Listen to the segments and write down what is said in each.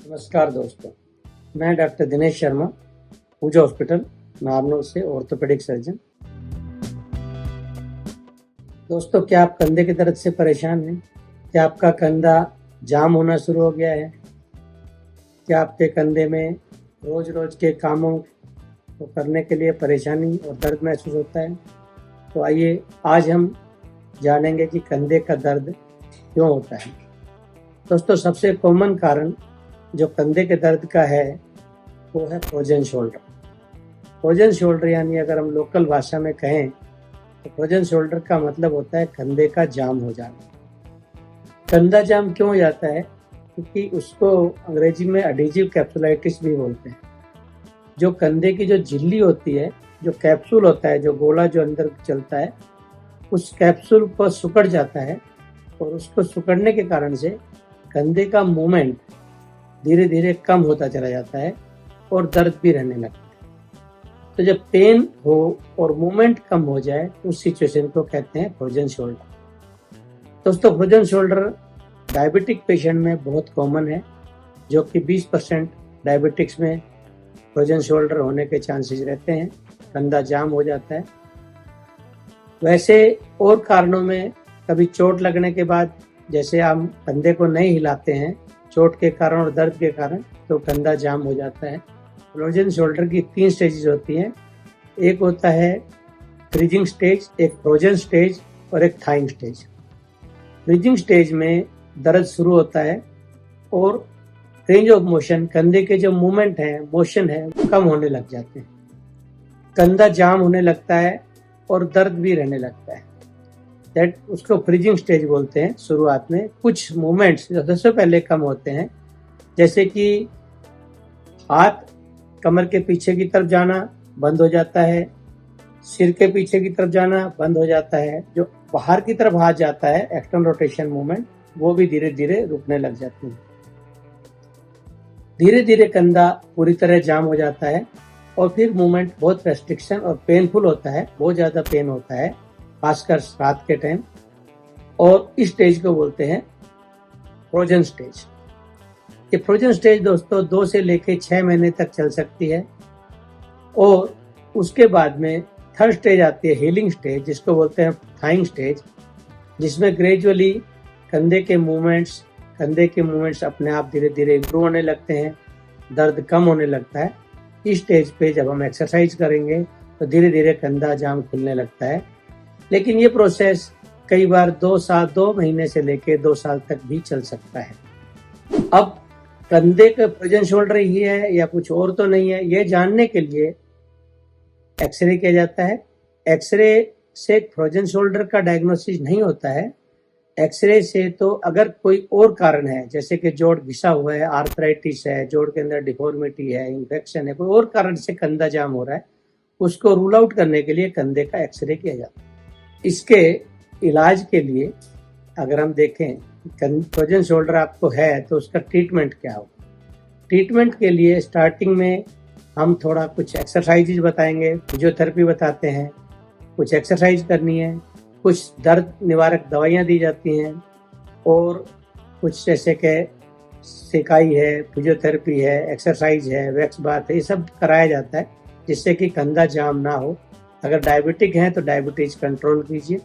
नमस्कार दोस्तों, मैं डॉक्टर दिनेश शर्मा, पूजा हॉस्पिटल नारनौल से ऑर्थोपेडिक सर्जन। दोस्तों, क्या आप कंधे के दर्द से परेशान हैं? क्या आपका कंधा जाम होना शुरू हो गया है? क्या आपके कंधे में रोज रोज के कामों को करने के लिए परेशानी और दर्द महसूस होता है? तो आइए आज हम जानेंगे कि कंधे का दर्द क्यों होता है। दोस्तों, सबसे कॉमन कारण जो कंधे के दर्द का है वो है फ्रोजन शोल्डर। फ्रोजन शोल्डर यानी अगर हम लोकल भाषा में कहें तो फ्रोजन शोल्डर का मतलब होता है कंधे का जाम हो जाना। कंधा जाम क्यों हो जाता है? क्योंकि उसको अंग्रेजी में एडहेसिव कैप्सुलाइटिस भी बोलते हैं। जो कंधे की जो झिल्ली होती है, जो कैप्सूल होता है, जो गोला जो अंदर चलता है, उस कैप्सूल पर सिकुड़ जाता है और उसको सिकुड़ने के कारण से कंधे का मूवमेंट धीरे धीरे कम होता चला जाता है और दर्द भी रहने लगता है। तो जब पेन हो और मूवमेंट कम हो जाए उस सिचुएशन को कहते हैं फ्रोजन शोल्डर। दोस्तों, फ्रोजन शोल्डर डायबिटिक पेशेंट में बहुत कॉमन है, जो कि 20% डायबिटिक्स में फ्रोजन शोल्डर होने के चांसेस रहते हैं, कंधा जाम हो जाता है। वैसे और कारणों में कभी चोट लगने के बाद, जैसे हम कंधे को नहीं हिलाते हैं चोट के कारण और दर्द के कारण, तो कंधा जाम हो जाता है। फ्रोजन शोल्डर की 3 स्टेजेस होती हैं। एक होता है फ्रीजिंग स्टेज, एक फ्रोजन स्टेज और एक थाइंग स्टेज। फ्रीजिंग स्टेज में दर्द शुरू होता है और रेंज ऑफ मोशन, कंधे के जो मूवमेंट है, मोशन है, कम होने लग जाते हैं। कंधा जाम होने लगता है और दर्द भी रहने लगता है। उसको फ्रीजिंग स्टेज बोलते हैं। शुरुआत में कुछ मूवमेंट्स सबसे पहले कम होते हैं, जैसे कि हाथ कमर के पीछे की तरफ जाना बंद हो जाता है, सिर के पीछे की तरफ जाना बंद हो जाता है, जो बाहर की तरफ हाथ जाता है एक्सटर्नल रोटेशन मूवमेंट, वो भी धीरे धीरे रुकने लग जाती है। धीरे धीरे कंधा पूरी तरह जाम हो जाता है और फिर मूवमेंट बहुत रेस्ट्रिक्शन और पेनफुल होता है, बहुत ज्यादा पेन होता है, खासकर रात के टाइम। और इस स्टेज को बोलते हैं फ्रोजन स्टेज। ये फ्रोजन स्टेज दोस्तों 2 से लेकर 6 महीने तक चल सकती है। और उसके बाद में थर्ड स्टेज आती है हीलिंग स्टेज, जिसको बोलते हैं थाइंग स्टेज, जिसमें ग्रेजुअली कंधे के मूवमेंट्स अपने आप धीरे धीरे इम्प्रूव होने लगते हैं, दर्द कम होने लगता है। इस स्टेज पे जब हम एक्सरसाइज करेंगे तो धीरे धीरे कंधा जाम खुलने लगता है। लेकिन ये प्रोसेस कई बार 2 महीने से लेकर 2 साल तक भी चल सकता है। अब कंधे का फ्रोजन शोल्डर ही है या कुछ और तो नहीं है, ये जानने के लिए एक्सरे किया जाता है। एक्सरे से फ्रोजन शोल्डर का डायग्नोसिस नहीं होता है। एक्सरे से तो अगर कोई और कारण है, जैसे कि जोड़ घिसा हुआ है, आर्थराइटिस है, जोड़ के अंदर डिफॉर्मिटी है, इन्फेक्शन है, कोई और कारण से कंधा जाम हो रहा है, उसको रूल आउट करने के लिए कंधे का एक्सरे किया जाता है। इसके इलाज के लिए अगर हम देखें फ्रोजन शोल्डर आपको है तो उसका ट्रीटमेंट क्या हो। ट्रीटमेंट के लिए स्टार्टिंग में हम थोड़ा कुछ एक्सरसाइजेज बताएंगे, फिजियोथेरेपी बताते हैं, कुछ एक्सरसाइज करनी है, कुछ दर्द निवारक दवाइयाँ दी जाती हैं और कुछ जैसे कि सिकाई है, फिजियोथेरेपी है, एक्सरसाइज है, वैक्स बाथ है, ये सब कराया जाता है जिससे कि कंधा जाम ना हो। अगर डायबिटिक है तो डायबिटीज कंट्रोल कीजिए।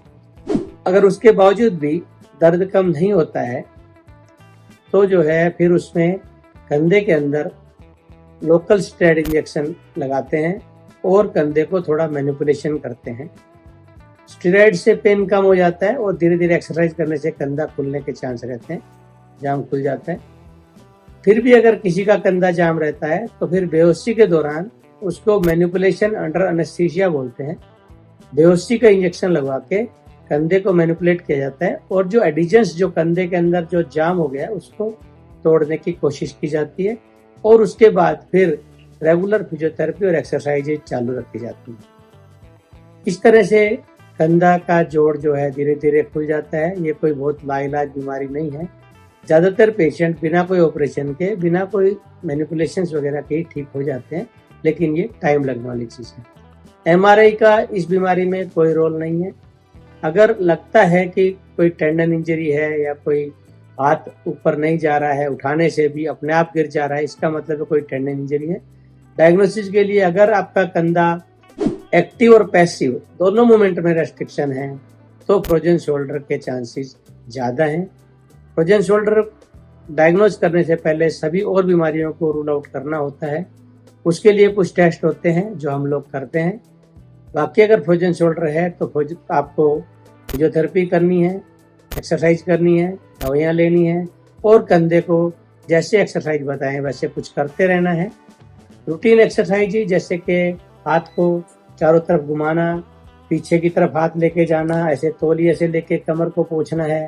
अगर उसके बावजूद भी दर्द कम नहीं होता है तो जो है फिर उसमें कंधे के अंदर लोकल स्टेरॉइड इंजेक्शन लगाते हैं और कंधे को थोड़ा मैनिपुलेशन करते हैं। स्टेरॉइड से पेन कम हो जाता है और धीरे धीरे एक्सरसाइज करने से कंधा खुलने के चांस रहते हैं, जाम खुल जाता है। फिर भी अगर किसी का कंधा जाम रहता है तो फिर बेहोशी के दौरान उसको मैनिपुलेशन अंडर एनेस्थीसिया बोलते हैं। बेहोशी का इंजेक्शन लगवा के कंधे को मैनिपुलेट किया जाता है और जो एडिशंस, जो कंधे के अंदर जो जाम हो गया उसको तोड़ने की कोशिश की जाती है और उसके बाद फिर रेगुलर फिजियोथेरेपी और एक्सरसाइजेज चालू रखी जाती है। इस तरह से कंधा का जोड़ जो है धीरे धीरे खुल जाता है। ये कोई बहुत लाइलाज बीमारी नहीं है। ज़्यादातर पेशेंट बिना कोई ऑपरेशन के, बिना कोई मैनिपुलेशन वगैरह के ठीक हो जाते हैं, लेकिन ये टाइम लगने वाली चीज़ है। MRI का इस बीमारी में कोई रोल नहीं है। अगर लगता है कि कोई टेंडन इंजरी है या कोई हाथ ऊपर नहीं जा रहा है, उठाने से भी अपने आप गिर जा रहा है, इसका मतलब है कोई टेंडन इंजरी है। डायग्नोसिस के लिए अगर आपका कंधा एक्टिव और पैसिव दोनों मूवमेंट में रेस्ट्रिक्शन है तो फ्रोजन शोल्डर के चांसेस ज़्यादा हैं। फ्रोजन शोल्डर डायग्नोज करने से पहले सभी और बीमारियों को रूल आउट करना होता है। उसके लिए कुछ टेस्ट होते हैं जो हम लोग करते हैं। बाकी अगर फ्रोजन शोल्डर है तो आपको फिजियोथेरेपी करनी है, एक्सरसाइज करनी है, दवाइयाँ लेनी है और कंधे को जैसे एक्सरसाइज बताएं वैसे कुछ करते रहना है। रूटीन एक्सरसाइज ही जैसे कि हाथ को चारों तरफ घुमाना, पीछे की तरफ हाथ लेके जाना, ऐसे तौलिए से लेके कमर को पोंछना है,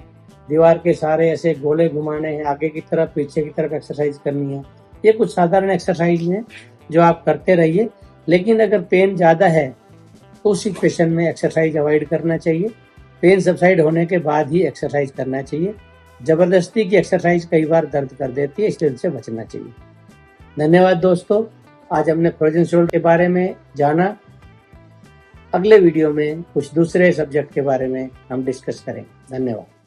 दीवार के सहारे ऐसे गोले घुमाने हैं, आगे की तरफ पीछे की तरफ एक्सरसाइज करनी है। ये कुछ साधारण एक्सरसाइज हैं जो आप करते रहिए। लेकिन अगर पेन ज़्यादा है तो उस सिचुएशन में एक्सरसाइज अवॉइड करना चाहिए। पेन सबसाइड होने के बाद ही एक्सरसाइज करना चाहिए। जबरदस्ती की एक्सरसाइज कई बार दर्द कर देती है, इसलिए उनसे बचना चाहिए। धन्यवाद दोस्तों, आज हमने फ्रोजन शोल्डर के बारे में जाना। अगले वीडियो में कुछ दूसरे सब्जेक्ट के बारे में हम डिस्कस करेंगे। धन्यवाद।